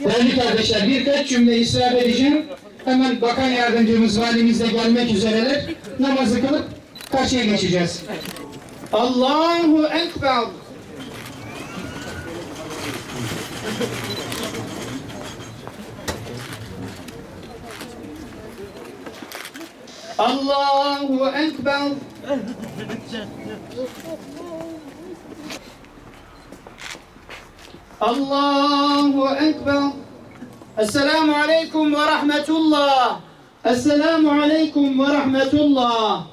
Değerli kardeşler, birkaç cümle israf edeceğim. Hemen bakan yardımcımız, valimiz de gelmek üzereler. Namazı kılıp karşıya geçeceğiz. Allahu Ekber. Allahu Ekber. Allahu Ekber. Esselamu Aleyküm ve Rahmetullah. Esselamu Aleyküm ve Rahmetullah.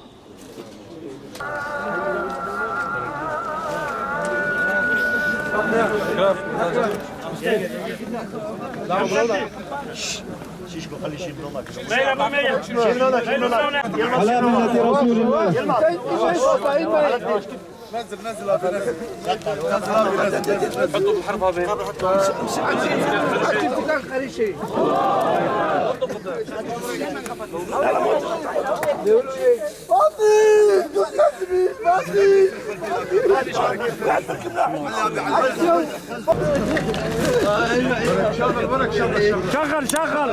نزل نزل ابي نزل نزل ابي نزل حطوا بالحرف ابي شغل شغل شغل